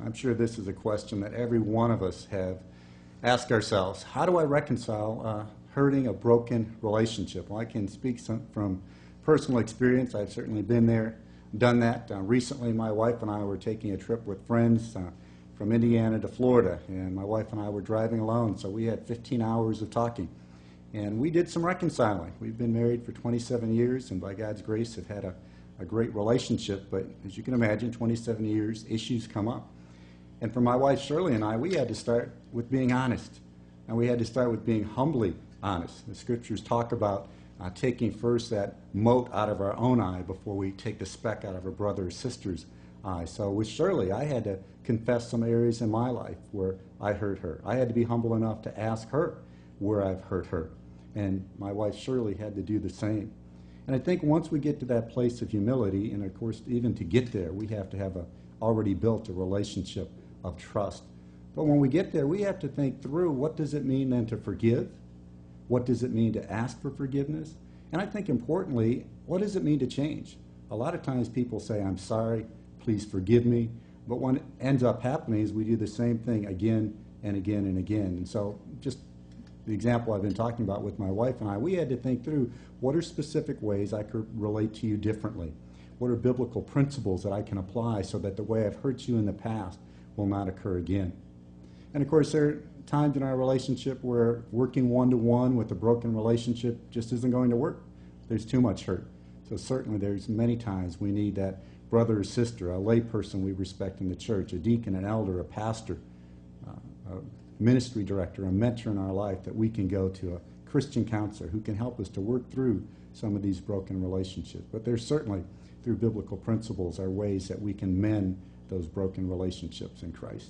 I'm sure this is a question that every one of us have asked ourselves. How do I reconcile hurting a broken relationship? Well, I can speak from personal experience. I've certainly been there, done that. Recently, my wife and I were taking a trip with friends from Indiana to Florida, and my wife and I were driving alone, so we had 15 hours of talking. And we did some reconciling. We've been married for 27 years, and by God's grace have had a great relationship, but as you can imagine, 27 years, issues come up. And for my wife Shirley and I, we had to start with being honest, and we had to start with being humbly honest. The scriptures talk about taking first that mote out of our own eye before we take the speck out of our brother or sister's eye. So with Shirley, I had to confess some areas in my life where I hurt her. I had to be humble enough to ask her where I've hurt her. And my wife Shirley had to do the same. And I think once we get to that place of humility, and of course even to get there, we have to have already built a relationship of trust. But when we get there, we have to think through, what does it mean then to forgive? What does it mean to ask for forgiveness? And I think importantly, what does it mean to change? A lot of times people say, I'm sorry, please forgive me. But what ends up happening is we do the same thing again and again and again. And so just the example I've been talking about with my wife and I, we had to think through, what are specific ways I could relate to you differently? What are biblical principles that I can apply so that the way I've hurt you in the past will not occur again? And of course, there are times in our relationship where working one-to-one with a broken relationship just isn't going to work. There's too much hurt. So certainly there's many times we need that brother or sister, a lay person we respect in the church, a deacon, an elder, a pastor, a ministry director, a mentor in our life that we can go to, a Christian counselor who can help us to work through some of these broken relationships. But there's certainly, through biblical principles, are ways that we can mend those broken relationships in Christ.